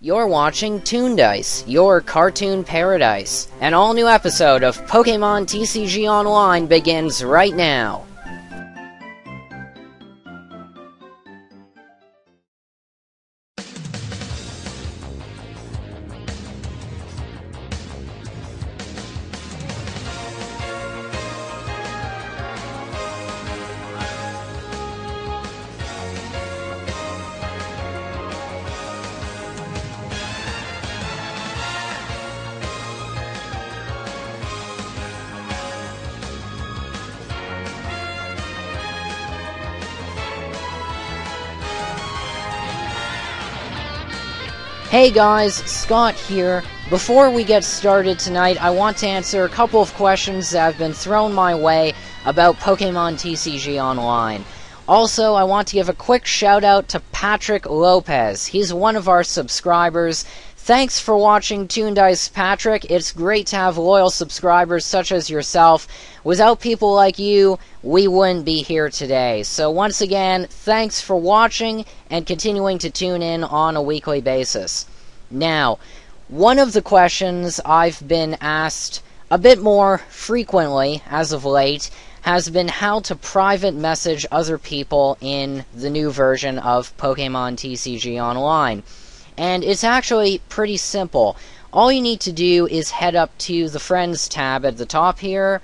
You're watching TOONDISE, your cartoon paradise. An all-new episode of Pokémon TCG Online begins right now. Hey guys, Scott here. Before we get started tonight, I want to answer a couple of questions that have been thrown my way about Pokémon TCG Online. Also, I want to give a quick shout out to Patrick Lopez. He's one of our subscribers. Thanks for watching TOONDISE, Patrick. It's great to have loyal subscribers such as yourself. Without people like you, we wouldn't be here today. So once again, thanks for watching and continuing to tune in on a weekly basis. Now, one of the questions I've been asked a bit more frequently as of late has been how to private message other people in the new version of Pokémon TCG Online. And it's actually pretty simple. All you need to do is head up to the Friends tab at the top here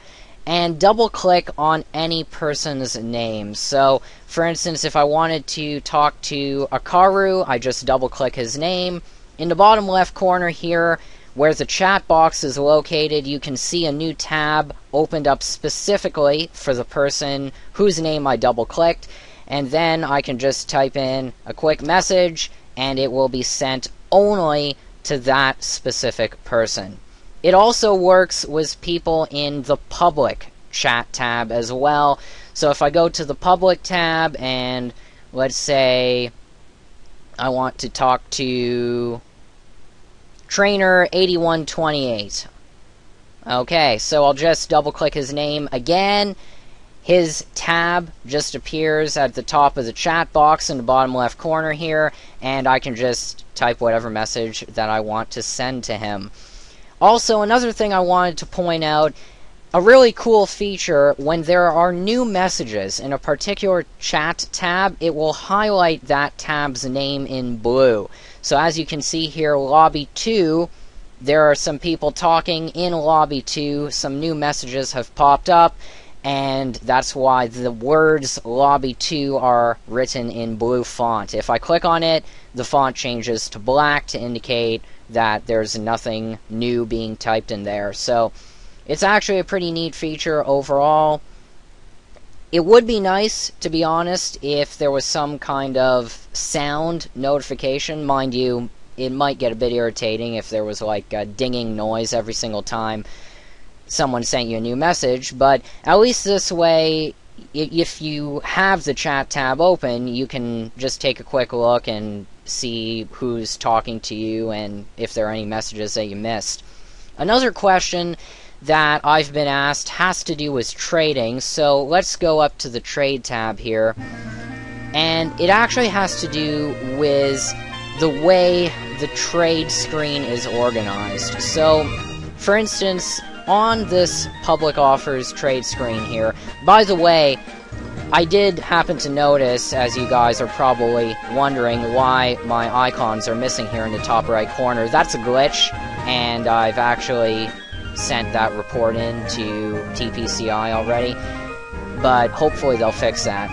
and double-click on any person's name. So, for instance, if I wanted to talk to Akaru, I just double-click his name. In the bottom left corner here, where the chat box is located, you can see a new tab opened up specifically for the person whose name I double-clicked. And then I can just type in a quick message, and it will be sent only to that specific person. It also works with people in the public chat tab as well. So if I go to the public tab and let's say I want to talk to Trainer 8128. Okay, so I'll just double click his name again. His tab just appears at the top of the chat box in the bottom left corner here, and I can just type whatever message that I want to send to him. Also, another thing I wanted to point out, a really cool feature, when there are new messages in a particular chat tab, it will highlight that tab's name in blue. So as you can see here, Lobby 2, there are some people talking in Lobby 2, some new messages have popped up, and that's why the words Lobby 2 are written in blue font. If I click on it, the font changes to black to indicate that there's nothing new being typed in there. So it's actually a pretty neat feature overall. It would be nice, to be honest, if there was some kind of sound notification. Mind you, it might get a bit irritating if there was like a dinging noise every single time someone sent you a new message, but at least this way, if you have the chat tab open, you can just take a quick look and see who's talking to you and if there are any messages that you missed. Another question that I've been asked has to do with trading, so let's go up to the trade tab here, and it actually has to do with the way the trade screen is organized. So, for instance, on this public offers trade screen here, by the way, I did happen to notice, as you guys are probably wondering, why my icons are missing here in the top right corner. That's a glitch, and I've actually sent that report in to TPCI already, but hopefully they'll fix that.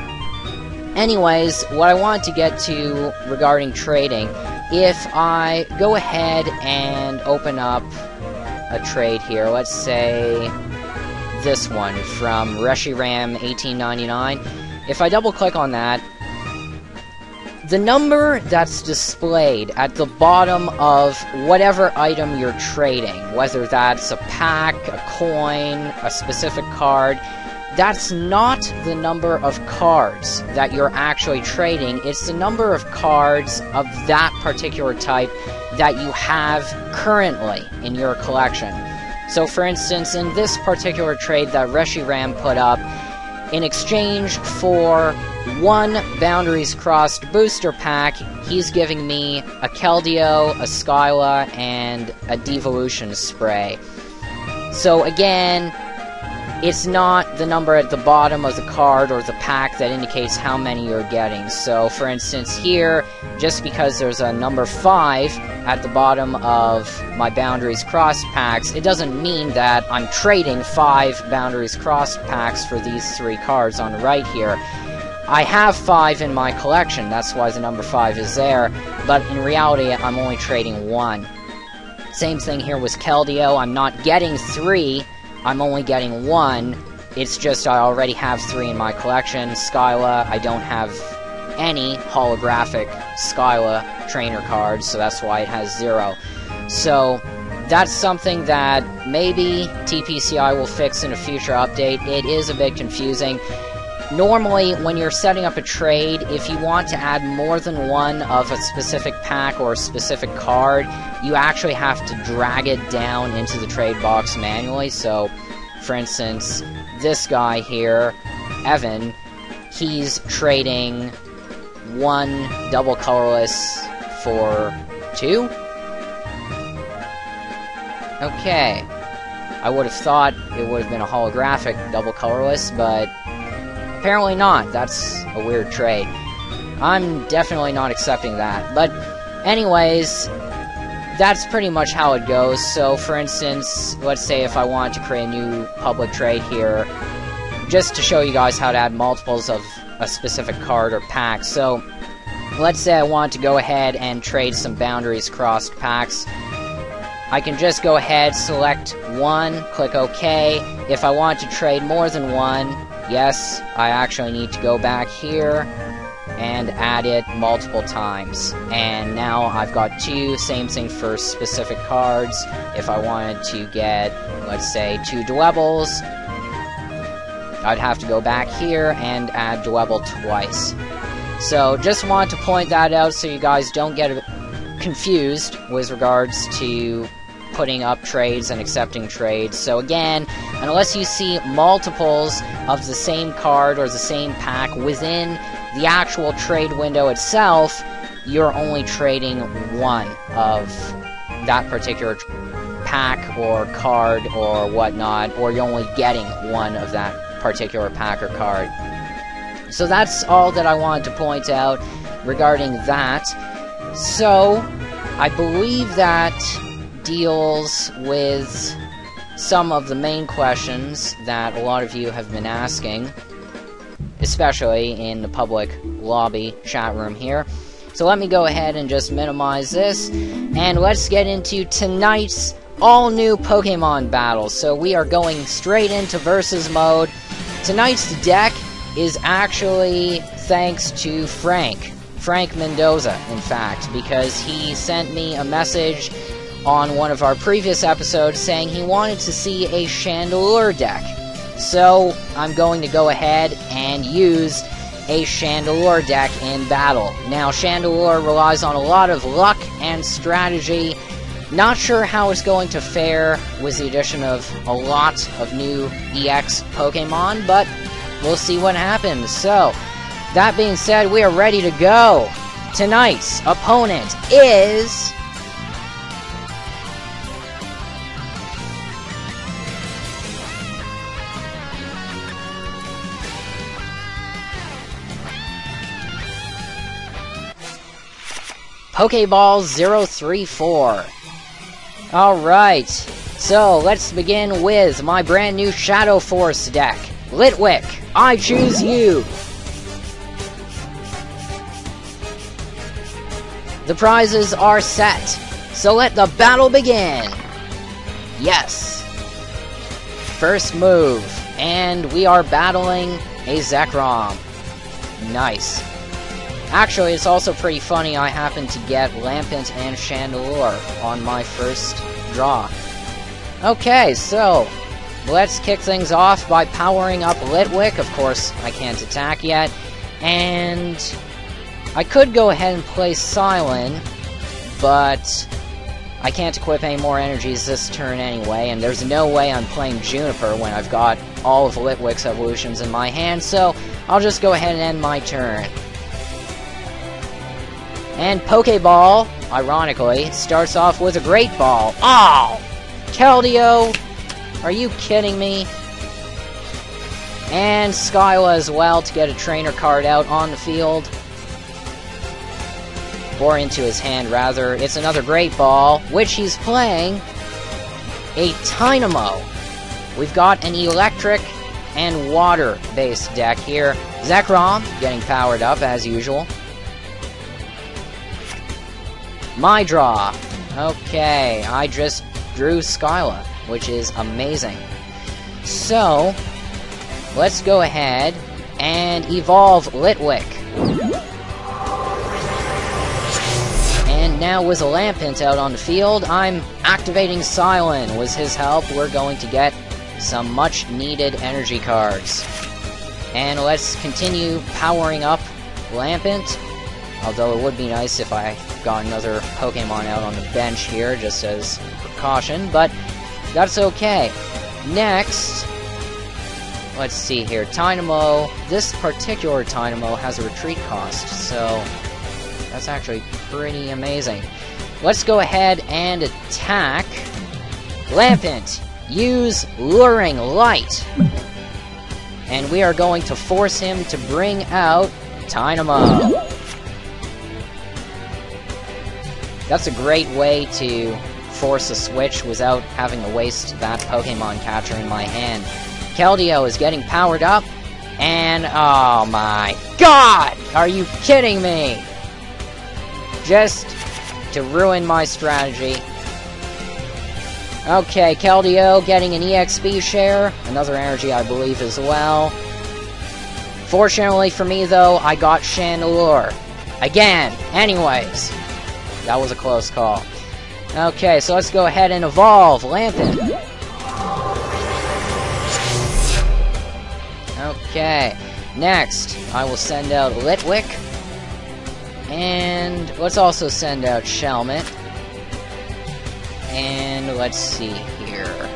Anyways, what I wanted to get to regarding trading, if I go ahead and open up a trade here, let's say this one from Reshiram 1899. If I double click on that, the number that's displayed at the bottom of whatever item you're trading, whether that's a pack, a coin, a specific card, that's not the number of cards that you're actually trading. It's the number of cards of that particular type that you have currently in your collection. So for instance, in this particular trade that Reshiram put up, in exchange for 1 Boundaries Crossed booster pack, he's giving me a Keldeo, a Skyla, and a Devolution Spray. So again, it's not the number at the bottom of the card or the pack that indicates how many you're getting. So, for instance, here, just because there's a number 5 at the bottom of my Boundaries Crossed packs, it doesn't mean that I'm trading 5 Boundaries Crossed packs for these 3 cards on the right here. I have 5 in my collection, that's why the number 5 is there, but in reality, I'm only trading 1. Same thing here with Keldeo, I'm not getting 3, I'm only getting 1, it's just I already have 3 in my collection. Skyla, I don't have any holographic Skyla trainer cards, so that's why it has 0. So, that's something that maybe TPCI will fix in a future update. It is a bit confusing. Normally, when you're setting up a trade, if you want to add more than 1 of a specific pack or a specific card, you actually have to drag it down into the trade box manually. So, for instance, this guy here, Evan, he's trading 1 double colorless for 2? Okay. I would have thought it would have been a holographic double colorless, but apparently not. That's a weird trade. I'm definitely not accepting that. But anyways, that's pretty much how it goes. So for instance, let's say if I wanted to create a new public trade here, just to show you guys how to add multiples of a specific card or pack. So let's say I want to go ahead and trade some Boundaries Crossed packs. I can just go ahead, select 1, click OK. If I want to trade more than 1, yes, I actually need to go back here and add it multiple times. And now I've got 2, same thing for specific cards. If I wanted to get, let's say, 2 Dwebbles, I'd have to go back here and add Dwebble twice. So, just want to point that out so you guys don't get confused with regards to putting up trades and accepting trades. So again, unless you see multiples of the same card or the same pack within the actual trade window itself, you're only trading 1 of that particular pack or card or whatnot, or you're only getting 1 of that particular pack or card. So that's all that I wanted to point out regarding that. So, I believe that deals with some of the main questions that a lot of you have been asking, especially in the public lobby chat room here. So let me go ahead and just minimize this, and let's get into tonight's all-new Pokemon battle. So we are going straight into versus mode. Tonight's deck is actually thanks to Frank Mendoza, in fact, because he sent me a message on one of our previous episodes saying he wanted to see a Chandelure deck. So, I'm going to go ahead and use a Chandelure deck in battle. Now, Chandelure relies on a lot of luck and strategy. Not sure how it's going to fare with the addition of a lot of new EX Pokemon, but we'll see what happens. So, that being said, we are ready to go. Tonight's opponent is Pokeball 034. Alright, so let's begin with my brand new Shadow Force deck. Litwick, I choose you! The prizes are set, so let the battle begin! Yes! First move, and we are battling a Zekrom. Nice. Actually, it's also pretty funny I happened to get Lampent and Chandelure on my first draw. Okay, so let's kick things off by powering up Litwick. Of course, I can't attack yet. And I could go ahead and play Silent, but I can't equip any more energies this turn anyway, and there's no way I'm playing Juniper when I've got all of Litwick's evolutions in my hand, so I'll just go ahead and end my turn. And Pokeball, ironically, starts off with a Great Ball. Oh! Keldeo! Are you kidding me? And Skyla as well to get a trainer card out on the field. Or into his hand, rather. It's another Great Ball, which he's playing a Tynamo. We've got an electric and water-based deck here. Zekrom getting powered up as usual. My draw. Okay, I just drew Skyla, which is amazing. So, let's go ahead and evolve Litwick. And now with a Lampent out on the field, I'm activating Silent. With his help, we're going to get some much-needed energy cards. And let's continue powering up Lampent. Although it would be nice if I got another Pokemon out on the bench here, just as precaution, but that's okay. Next, let's see here, Tynamo. This particular Tynamo has a retreat cost, so that's actually pretty amazing. Let's go ahead and attack Lampent. Use Luring Light. And we are going to force him to bring out Tynamo. That's a great way to force a switch without having to waste that Pokemon catcher in my hand. Keldeo is getting powered up, and oh my god! Are you kidding me? Just to ruin my strategy. Okay, Keldeo getting an EXP share, another energy I believe as well. Fortunately for me though, I got Chandelure. Again, anyways. That was a close call. Okay, so let's go ahead and evolve Lampent. Okay, next I will send out Litwick. And let's also send out Shelmet. And let's see here.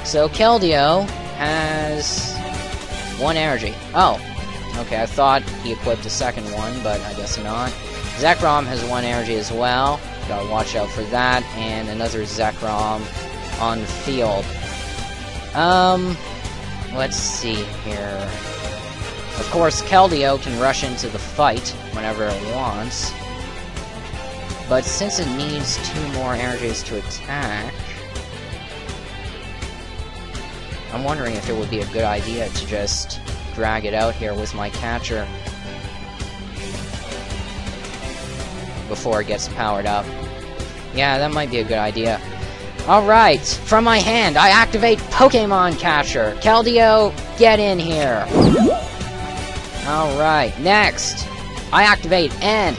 So Keldeo has one energy. Oh, okay, I thought he equipped a second one, but I guess not. Zekrom has one energy as well. Gotta watch out for that. And another Zekrom on the field. Let's see here. Of course, Keldeo can rush into the fight whenever it wants. But since it needs 2 more energies to attack, I'm wondering if it would be a good idea to just drag it out here with my catcher before it gets powered up. Yeah, that might be a good idea. Alright, from my hand, I activate Pokemon Catcher. Keldeo, get in here. Alright, next, I activate N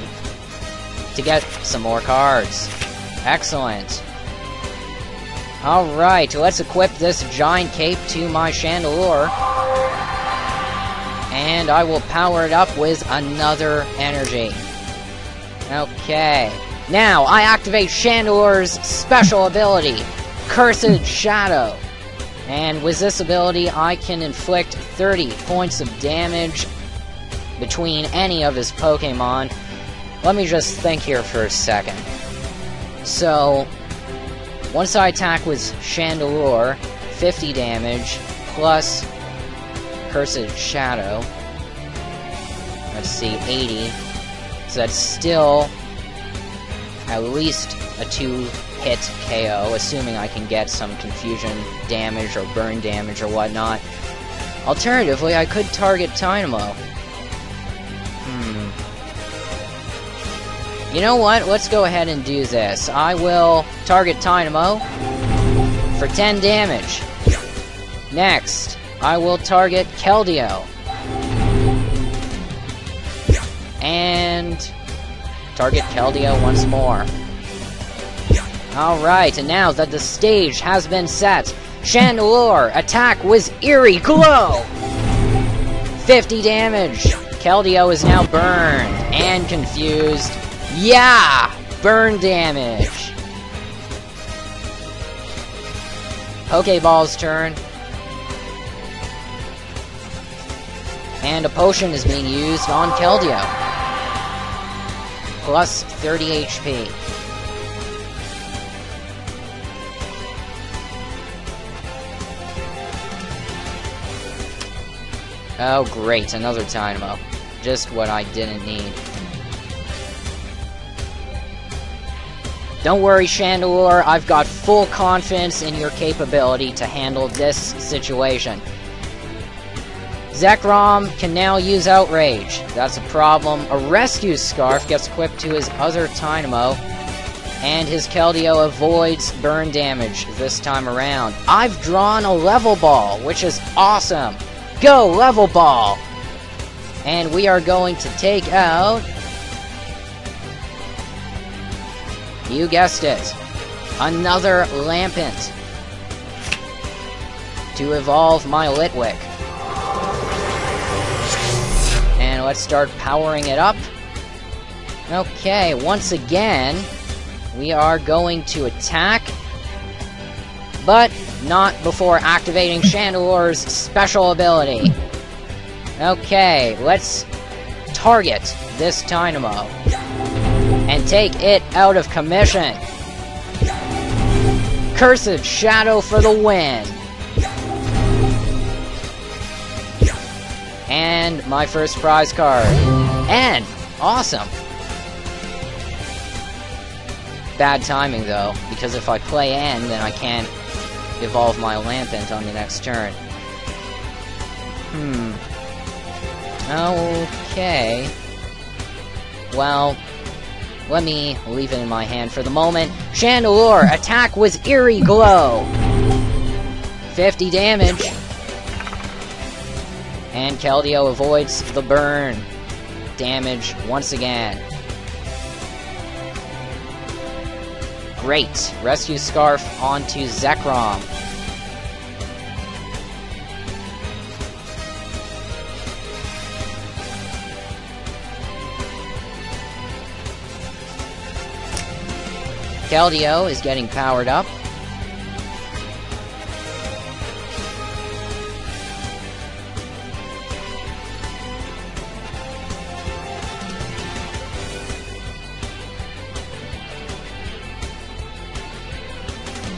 to get some more cards. Excellent. Alright, let's equip this giant cape to my Chandelure. And I will power it up with another energy. Okay. Now, I activate Chandelure's special ability, Cursed Shadow. And with this ability, I can inflict 30 points of damage between any of his Pokemon. Let me just think here for a second. So, once I attack with Chandelure, 50 damage, plus Cursed Shadow. Let's see, 80. So that's still at least a 2-hit KO, assuming I can get some confusion damage or burn damage or whatnot. Alternatively, I could target Tynamo. You know what? Let's go ahead and do this. I will target Tynamo for 10 damage. Next, I will target Keldeo. And target Keldeo once more. Alright, and now that the stage has been set, Chandelure, attack with Eerie Glow! 50 damage! Keldeo is now burned and confused. Yeah! Burn damage! Pokeball's turn. And a potion is being used on Keldeo. Plus 30 HP. Oh great, another Dynamo. Just what I didn't need. Don't worry, Chandelure, I've got full confidence in your capability to handle this situation. Zekrom can now use Outrage. That's a problem. A Rescue Scarf gets equipped to his other Dynamo, and his Keldeo avoids burn damage this time around. I've drawn a Level Ball, which is awesome. Go, Level Ball! And we are going to take out... You guessed it. Another Lampent. To evolve my Litwick. And let's start powering it up. Okay, once again, we are going to attack. But not before activating Chandelure's special ability. Okay, let's target this Dynamo and take it out of commission. Cursed Shadow for the win. And my first prize card. And awesome. Bad timing though, because if I play N, then I can't evolve my Lampent on the next turn. Okay. Well, let me leave it in my hand for the moment. Chandelure, attack with Eerie Glow. 50 damage. And Keldeo avoids the burn damage once again. Great. Rescue Scarf onto Zekrom. Keldeo is getting powered up.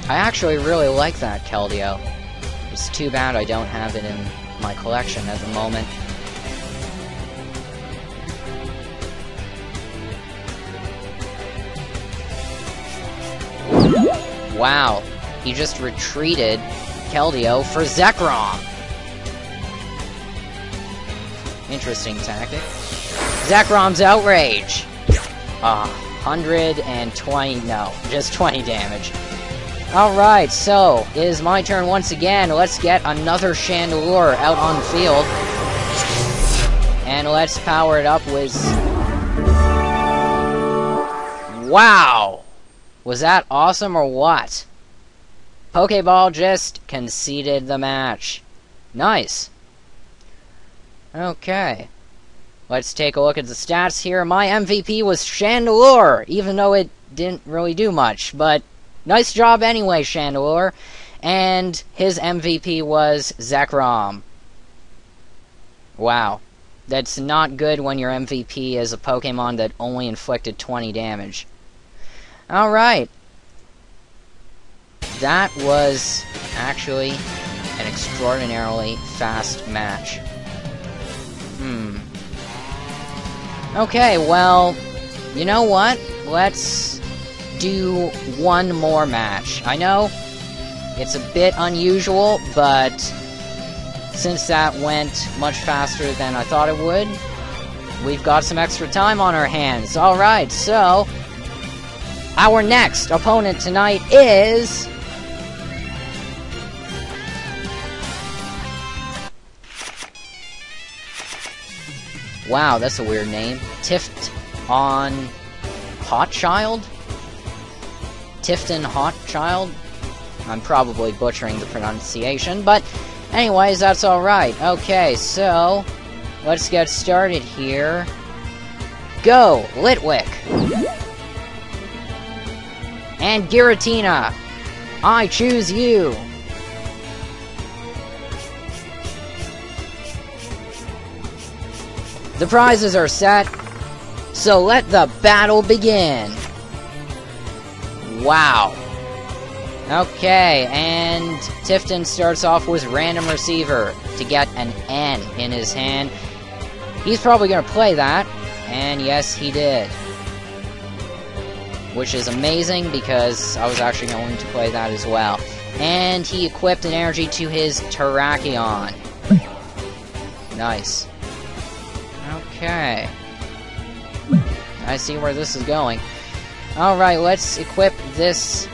I actually really like that Keldeo. It's too bad I don't have it in my collection at the moment. Wow, he just retreated Keldeo for Zekrom. Interesting tactic. Zekrom's Outrage. 120, no, just 20 damage. Alright, so, it is my turn once again. Let's get another Chandelure out on the field. And let's power it up with... Wow! Was that awesome or what? Pokeball just conceded the match. Nice. Okay. Let's take a look at the stats here. My MVP was Chandelure, even though it didn't really do much, but... Nice job anyway, Chandelure. And his MVP was Zekrom. Wow. That's not good when your MVP is a Pokemon that only inflicted 20 damage. Alright. That was actually an extraordinarily fast match. Okay, well, you know what? Let's do one more match. I know it's a bit unusual, but since that went much faster than I thought it would, we've got some extra time on our hands. Alright, so our next opponent tonight is... Wow, that's a weird name. Tifton Hotchild? Tifton Hotchild? I'm probably butchering the pronunciation, but anyways, that's alright. Okay, so let's get started here. Go, Litwick! And Giratina! I choose you! The prizes are set, so let the battle begin. Wow. Okay, and Tifton starts off with Random Receiver to get an N in his hand. He's probably going to play that, and yes, he did. Which is amazing, because I was actually going to play that as well. And he equipped an energy to his Terrakion. Nice. Okay. I see where this is going. Alright, let's equip this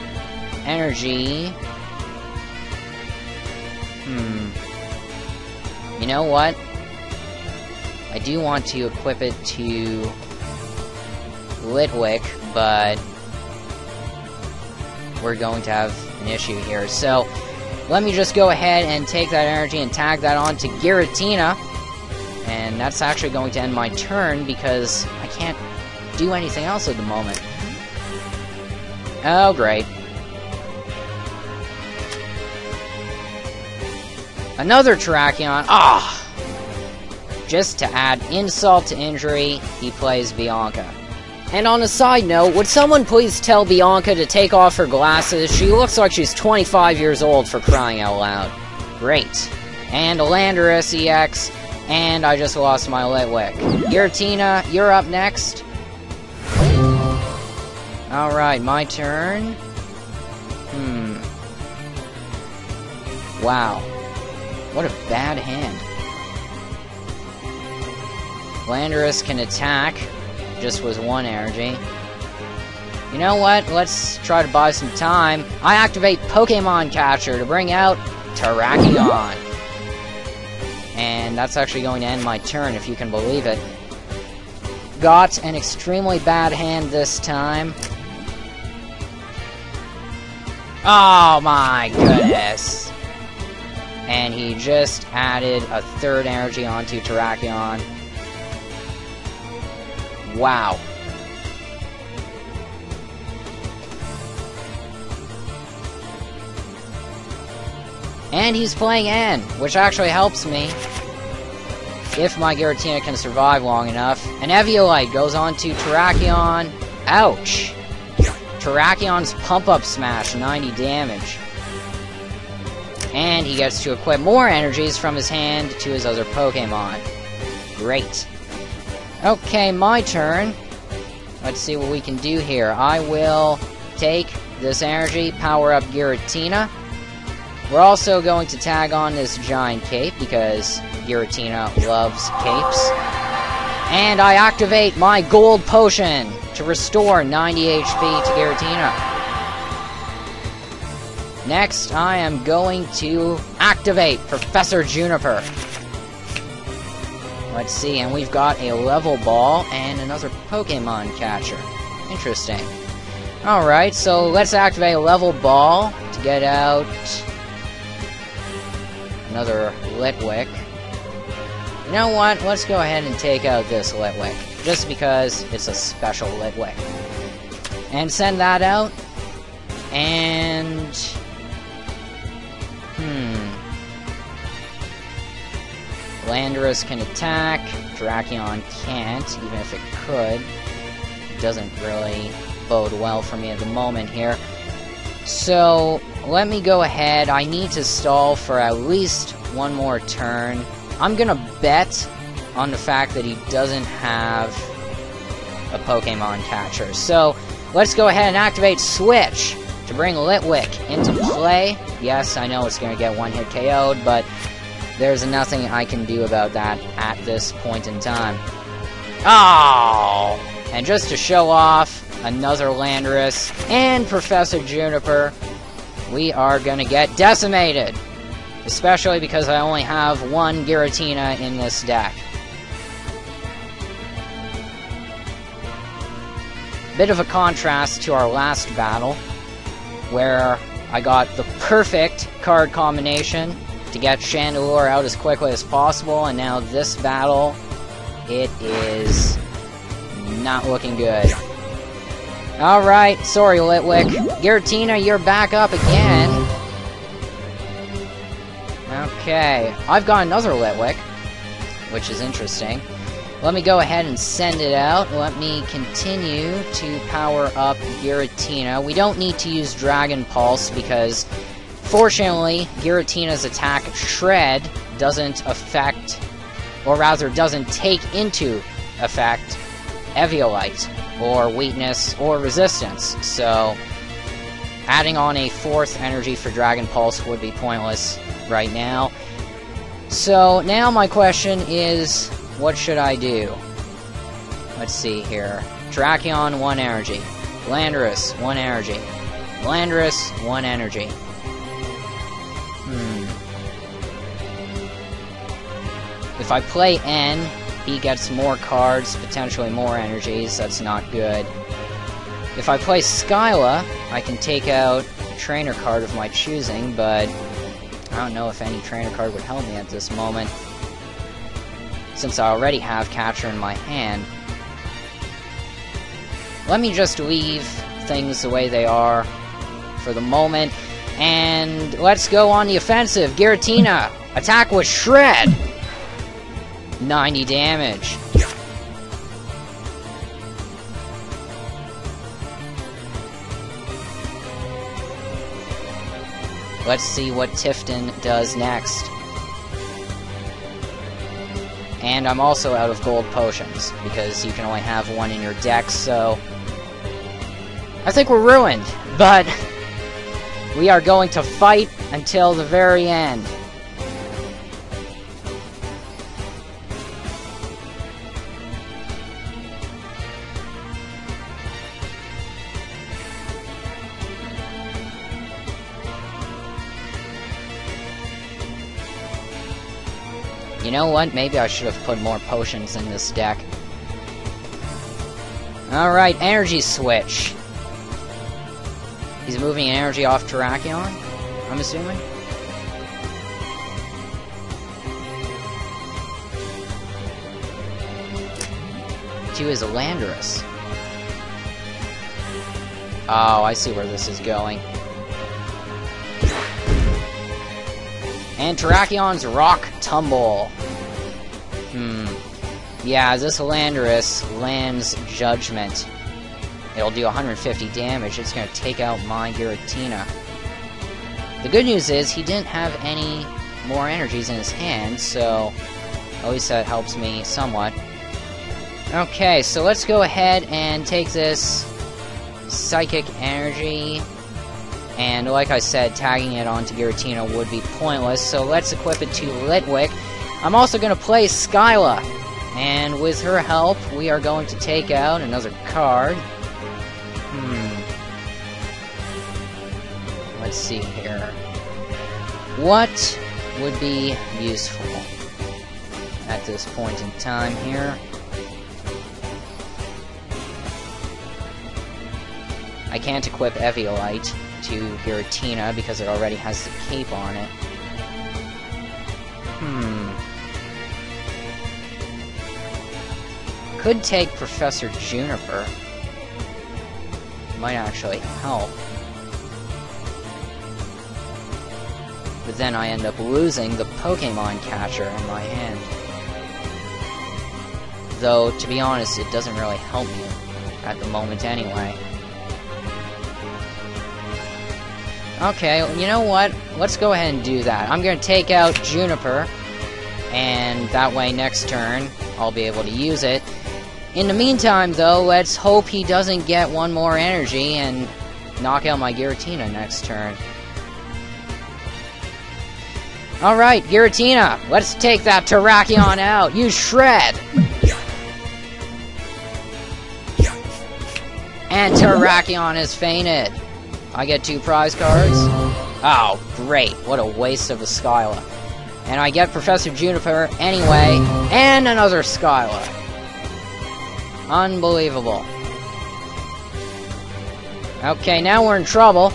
energy. You know what? I do want to equip it to Litwick, but we're going to have an issue here. So, let me just go ahead and take that energy and tag that on to Giratina. And that's actually going to end my turn, because I can't do anything else at the moment. Oh, great. Another Terrakion. Ah! Just to add insult to injury, he plays Bianca. And on a side note, would someone please tell Bianca to take off her glasses? She looks like she's 25 years old, for crying out loud. Great. And a Landorus EX, and I just lost my Litwick. Giratina, you're up next. Alright, my turn. Wow. What a bad hand. Landorus can attack, just with one energy. You know what? Let's try to buy some time. I activate Pokemon Catcher to bring out Terrakion. And that's actually going to end my turn, if you can believe it. Got an extremely bad hand this time. Oh my goodness. And he just added a third energy onto Terrakion. Wow. And he's playing N, which actually helps me. If my Giratina can survive long enough. And Eviolite goes on to Terrakion. Ouch. Terrakion's Pump-Up Smash, 90 damage. And he gets to equip more energies from his hand to his other Pokemon. Great. Okay, my turn. Let's see what we can do here. I will take this energy, power up Giratina. We're also going to tag on this giant cape, because Giratina loves capes. And I activate my gold potion to restore 90 HP to Giratina. Next, I am going to activate Professor Juniper. Let's see, and we've got a level ball and another Pokemon catcher. Interesting. Alright, so let's activate a level ball to get out another Litwick. You know what? Let's go ahead and take out this Litwick, just because it's a special Litwick. And send that out. And Landorus can attack. Terrakion can't, even if it could. It doesn't really bode well for me at the moment here. So, let me go ahead. I need to stall for at least one more turn. I'm gonna bet on the fact that he doesn't have a Pokemon catcher. So, let's go ahead and activate Switch to bring Litwick into play. Yes, I know it's gonna get one-hit KO'd, but there's nothing I can do about that at this point in time. Oh! And just to show off, another Landorus and Professor Juniper, we are gonna get decimated. Especially because I only have one Giratina in this deck. Bit of a contrast to our last battle, where I got the perfect card combination to get Chandelure out as quickly as possible, and now this battle, it is not looking good. Alright, sorry Litwick. Giratina, you're back up again. Okay, I've got another Litwick, which is interesting. Let me go ahead and send it out. Let me continue to power up Giratina. We don't need to use Dragon Pulse because, fortunately, Giratina's attack Shred doesn't affect, or rather doesn't take into effect, Eviolite, or Weakness, or Resistance. So, adding on a 4th energy for Dragon Pulse would be pointless right now. So, now my question is, what should I do? Let's see here. Terrakion, 1 energy. Landorus, 1 energy. Landorus, 1 energy. If I play N, he gets more cards, potentially more energies. That's not good. If I play Skyla, I can take out a trainer card of my choosing, but I don't know if any trainer card would help me at this moment, since I already have Catcher in my hand. Let me just leave things the way they are for the moment, and let's go on the offensive. Giratina, attack with Shred! 90 damage. Let's see what Tifton does next. And I'm also out of gold potions, because you can only have 1 in your deck, so I think we're ruined, but we are going to fight until the very end. You know what? Maybe I should have put more potions in this deck. Alright, energy switch. He's moving energy off Terrakion, I'm assuming. To his Landorus. Oh, I see where this is going. And Terrakion's Rock Tumble. Yeah, this Landorus lands Judgment. It'll do 150 damage. It's going to take out my Giratina. The good news is, he didn't have any more energies in his hand, so at least that helps me somewhat. Okay, so let's go ahead and take this Psychic Energy, and like I said, tagging it onto Giratina would be pointless, so let's equip it to Litwick. I'm also going to play Skyla, and with her help, we are going to take out another card. Let's see here. What would be useful at this point in time here? I can't equip Eviolite to Giratina because it already has the cape on it. Could take Professor Juniper. Might actually help. But then I end up losing the Pokémon catcher in my hand. Though, to be honest, it doesn't really help me at the moment anyway. Okay, you know what? Let's go ahead and do that. I'm going to take out Juniper, and that way next turn I'll be able to use it. In the meantime, though, let's hope he doesn't get 1 more energy and knock out my Giratina next turn. Alright, Giratina, let's take that Terrakion out. Use Shred! And Terrakion is fainted. I get 2 prize cards. Oh, great. What a waste of a Skyla. And I get Professor Juniper anyway, and another Skyla. Unbelievable. Okay, now we're in trouble.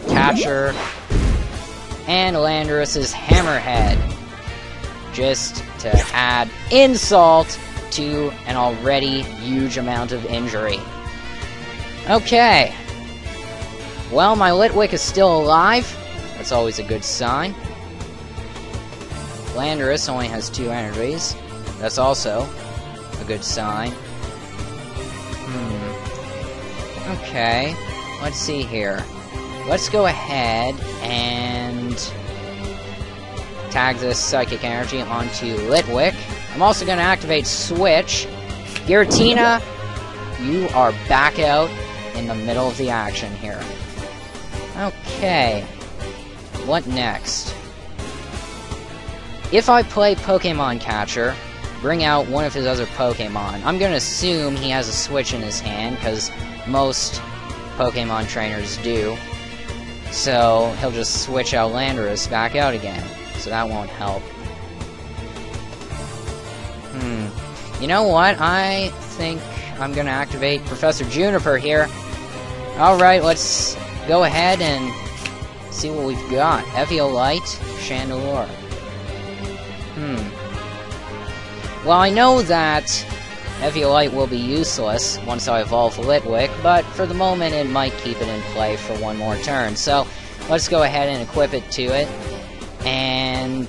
Catcher. And Landorus's Hammerhead. Just to add insult to an already huge amount of injury. Okay. Well, my Litwick is still alive. That's always a good sign. Landorus only has 2 energies. That's also a good sign. Okay. Let's see here. Let's go ahead and tag this Psychic Energy onto Litwick. I'm also going to activate Switch. Giratina, you are back out in the middle of the action here. Okay. What next? If I play Pokemon Catcher, bring out one of his other Pokemon. I'm going to assume he has a Switch in his hand, because most Pokemon trainers do. So, he'll just switch out Landorus back out again. So that won't help. You know what? I think I'm gonna activate Professor Juniper here. Alright, let's go ahead and see what we've got. Eviolite, Chandelure. Well, I know that Eviolite will be useless once I evolve Litwick, but for the moment it might keep it in play for one more turn. So, let's go ahead and equip it to it. And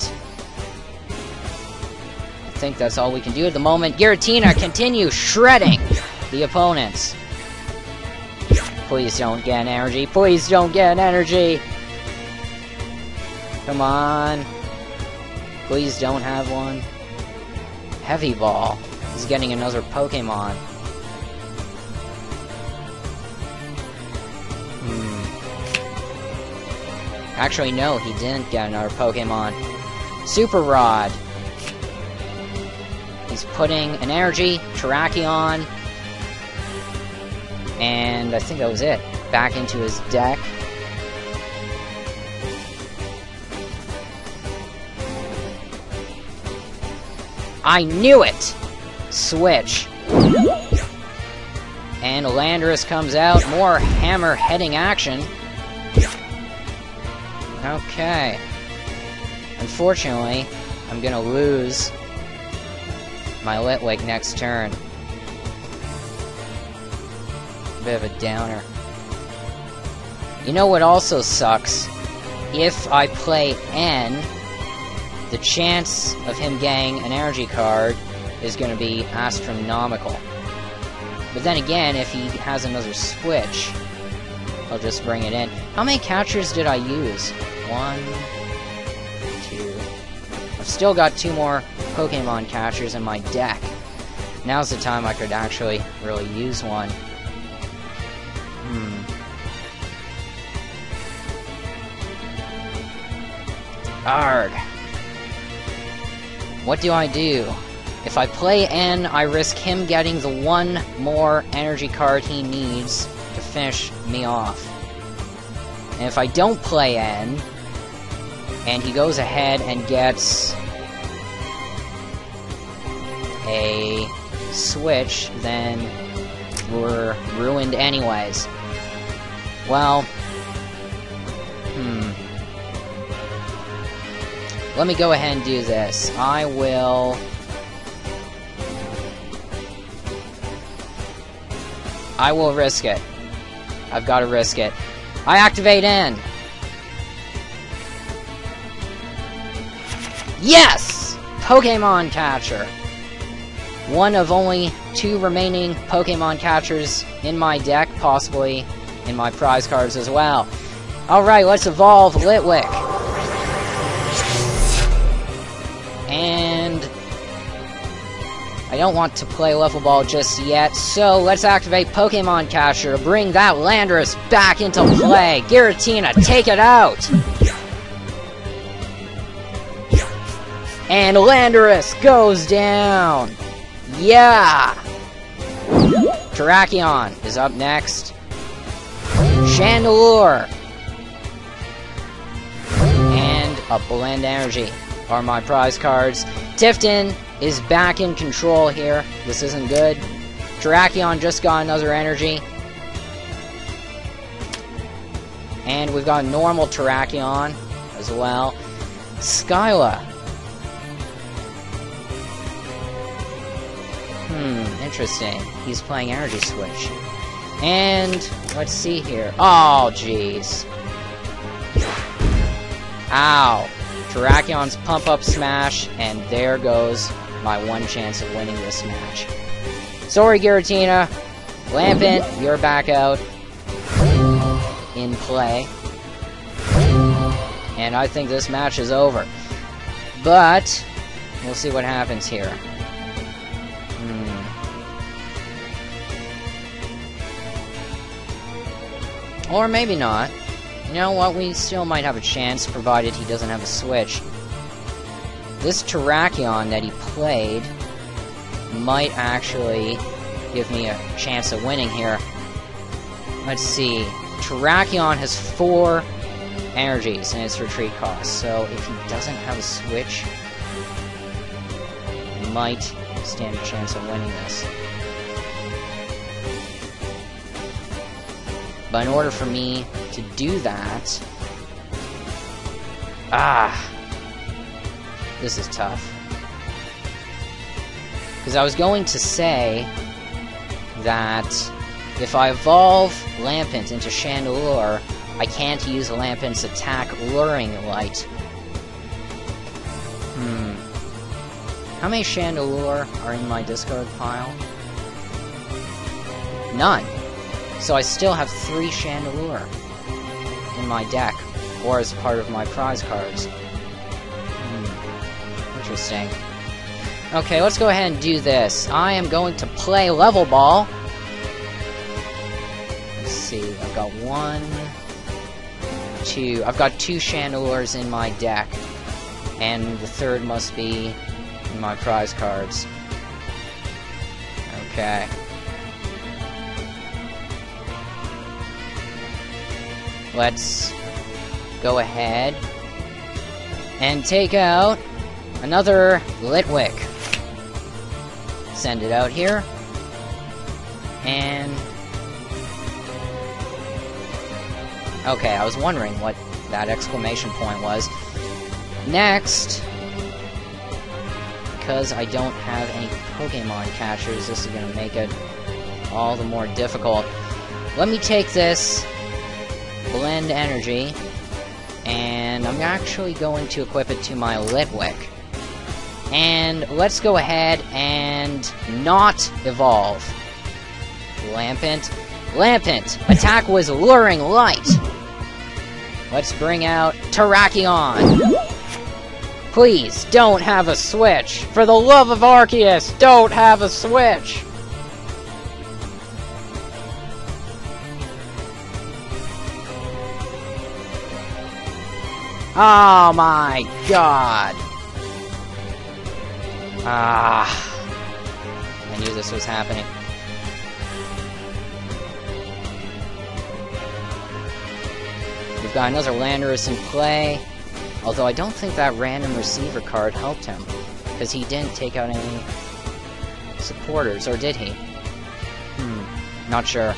I think that's all we can do at the moment. Giratina, continue shredding the opponents. Please don't get energy. Please don't get energy. Come on. Please don't have one. Heavy Ball. He's getting another Pokemon. Actually, no, he didn't get another Pokemon. Super Rod. He's putting an energy, Terrakion, and I think that was it. Back into his deck. I knew it! Switch. And Landorus comes out. More hammer-heading action. Okay. Unfortunately, I'm gonna lose my Litwick next turn. Bit of a downer. You know what also sucks? If I play N, the chance of him getting an energy card is gonna be astronomical. But then again, if he has another switch, I'll just bring it in. How many catchers did I use? 1, 2... I've still got 2 more Pokemon catchers in my deck. Now's the time I could actually really use one. Arrgh. What do I do? If I play N, I risk him getting the 1 more energy card he needs to finish me off. And if I don't play N, and he goes ahead and gets a switch, then we're ruined anyways. Well, let me go ahead and do this. I will risk it. I've got to risk it. I activate N. Yes! Pokemon Catcher. One of only 2 remaining Pokemon Catchers in my deck, possibly in my prize cards as well. Alright, let's evolve Litwick. And I don't want to play Level Ball just yet, so let's activate Pokemon Catcher to bring that Landorus back into play. Giratina, take it out! And Landorus goes down! Yeah! Terrakion is up next. Chandelure and a Blend Energy are my prize cards. Tifton is back in control here. This isn't good. Terrakion just got another energy. And we've got normal Terrakion as well. Skyla. Interesting. He's playing Energy Switch. And, let's see here. Oh, jeez. Ow. Terrakion's pump-up smash, and there goes my one chance of winning this match. Sorry, Giratina. Lampent, you're back out in play. And I think this match is over. But, we'll see what happens here. Or maybe not. You know what, we still might have a chance, provided he doesn't have a switch. This Terrakion that he played might actually give me a chance of winning here. Let's see. Terrakion has 4 energies in its retreat cost, so if he doesn't have a switch, he might stand a chance of winning this. But in order for me to do that... this is tough. Because I was going to say that if I evolve Lampent into Chandelure, I can't use Lampent's attack Luring Light. How many Chandelure are in my discard pile? None. So I still have 3 Chandelure in my deck, or as part of my prize cards. Interesting. Okay, let's go ahead and do this. I am going to play Level Ball. Let's see, I've got 1, 2... I've got 2 Chandelures in my deck, and the third must be in my prize cards. Okay. Let's go ahead and take out another Litwick. Send it out here. And... okay, I was wondering what that exclamation point was. Next, because I don't have any Pokemon catchers, this is going to make it all the more difficult. Let me take this Blend Energy, and I'm actually going to equip it to my Litwick. And let's go ahead and not evolve. Lampent. Lampent! Attack was Luring Light! Let's bring out Terrakion! Please, don't have a switch! For the love of Arceus, don't have a switch! Oh my god! I knew this was happening. We've got another Landorus in play, although I don't think that random receiver card helped him, because he didn't take out any supporters, or did he? Not sure.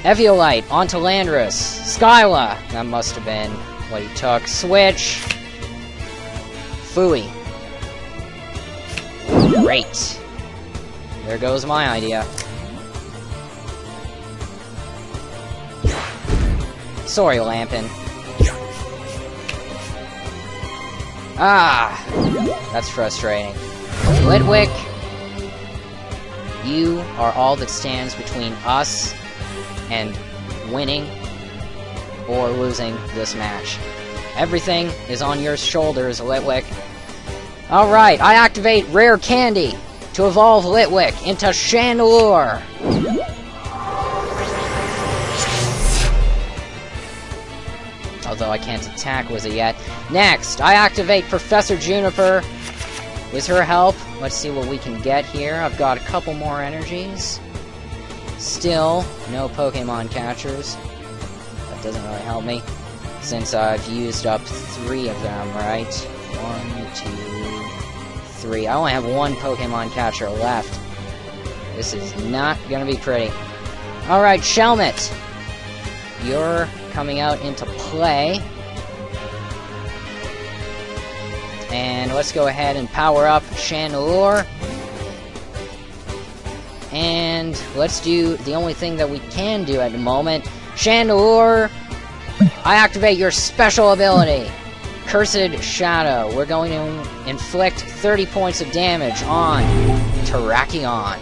Eviolite onto Landorus. Skyla! That must have been what he took. Switch! Fooey. Great. There goes my idea. Sorry, Lampin. That's frustrating. Litwick, you are all that stands between us and winning or losing this match. Everything is on your shoulders, Litwick. Alright, I activate Rare Candy to evolve Litwick into Chandelure. Although I can't attack with it yet. Next, I activate Professor Juniper. With her help, let's see what we can get here. I've got a couple more energies. Still, no Pokemon catchers. That doesn't really help me, since I've used up 3 of them, right? 1, 2, 3. I only have 1 Pokemon catcher left. This is not gonna be pretty. Alright, Shelmet. You're coming out into play. And let's go ahead and power up Chandelure. and let's do the only thing that we can do at the moment. Chandelure, I activate your special ability. Cursed Shadow. We're going to inflict 30 points of damage on Terrakion.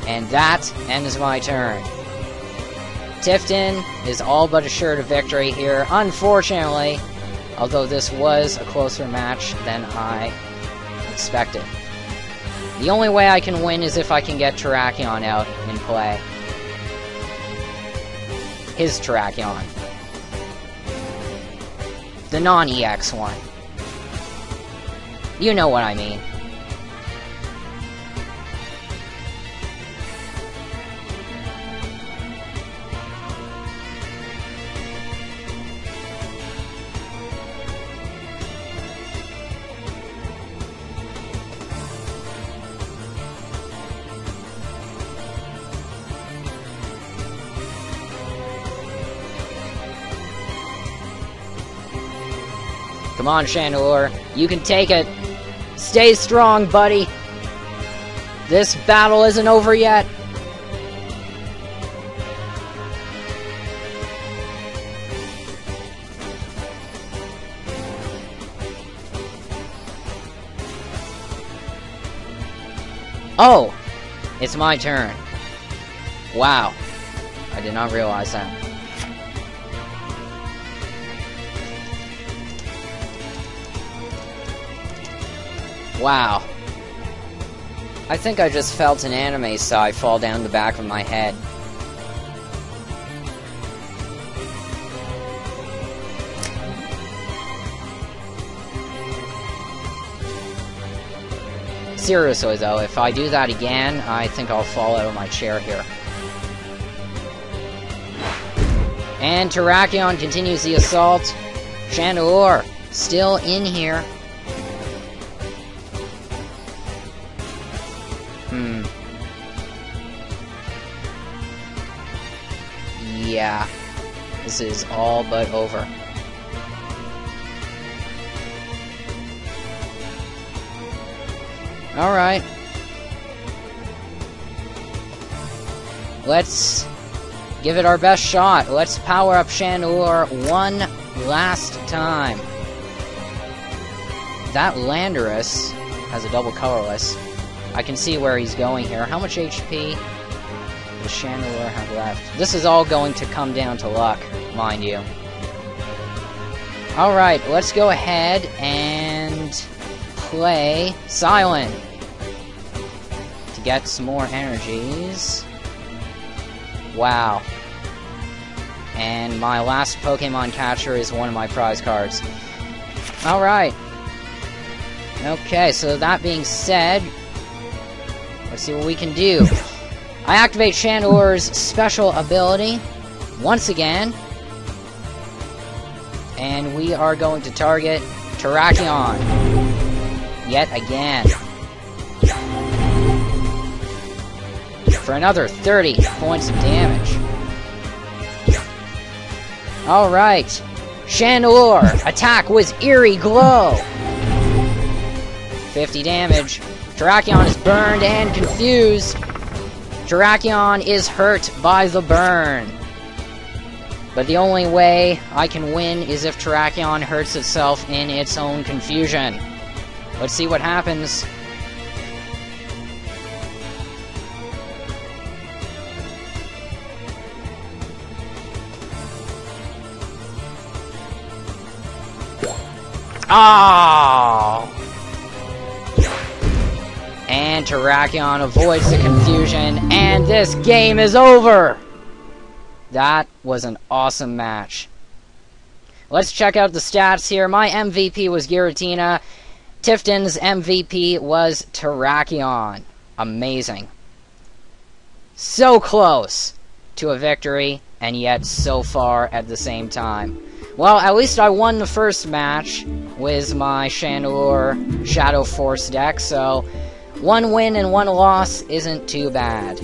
And that ends my turn. Tifton is all but assured of victory here, unfortunately, although this was a closer match than I expected. The only way I can win is if I can get Terrakion out in play. His Terrakion. The non-EX one. You know what I mean. Come on, Chandelure. You can take it. Stay strong, buddy. This battle isn't over yet. Oh! It's my turn. Wow. I did not realize that. Wow. I think I just felt an anime sigh fall down the back of my head. Seriously though, if I do that again, I think I'll fall out of my chair here. And Terrakion continues the assault. Chandelure still in here. Yeah, this is all but over. Alright. Let's give it our best shot. Let's power up Chandelure one last time. That Landorus has a double colorless. I can see where he's going here. How much HP does Chandelure have left? This is all going to come down to luck, mind you. Alright, let's go ahead and play Silent to get some more energies. Wow. And my last Pokemon catcher is one of my prize cards. Alright. Okay, so that being said, let's see what we can do. I activate Chandelure's special ability once again. And we are going to target Terrakion yet again. For another 30 points of damage. Alright. Chandelure, attack with Eerie Glow. 50 damage. Terrakion is burned and confused. Terrakion is hurt by the burn. But the only way I can win is if Terrakion hurts itself in its own confusion. Let's see what happens. Oh! And Terrakion avoids the confusion, and this game is over! That was an awesome match. Let's check out the stats here. My MVP was Giratina. Tifton's MVP was Terrakion. Amazing. So close to a victory, and yet so far at the same time. Well, at least I won the first match with my Chandelure Shadow Force deck, so one win and one loss isn't too bad.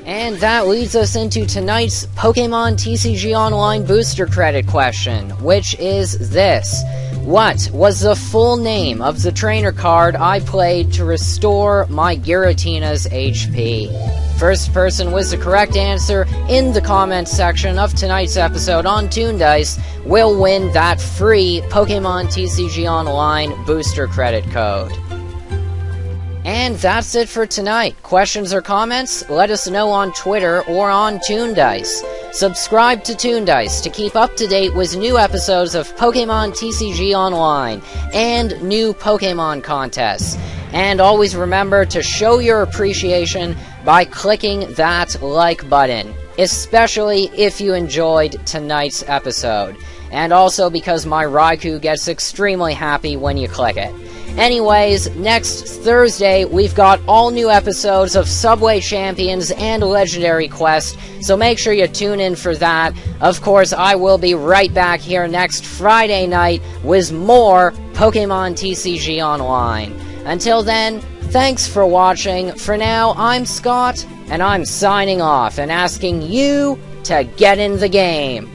And that leads us into tonight's Pokémon TCG Online booster credit question, which is this. What was the full name of the trainer card I played to restore my Giratina's HP? First person with the correct answer in the comments section of tonight's episode on TOONDISE will win that free Pokémon TCG Online booster credit code. And that's it for tonight. Questions or comments? Let us know on Twitter or on TOONDISE. Subscribe to TOONDISE to keep up to date with new episodes of Pokémon TCG Online and new Pokémon contests. And always remember to show your appreciation by clicking that like button, especially if you enjoyed tonight's episode. And also because my Raikou gets extremely happy when you click it. Anyways, next Thursday, we've got all new episodes of Subway Champions and Legendary Quest, so make sure you tune in for that. Of course, I will be right back here next Friday night with more Pokémon TCG Online. Until then, thanks for watching. For now, I'm Scott, and I'm signing off and asking you to get in the game.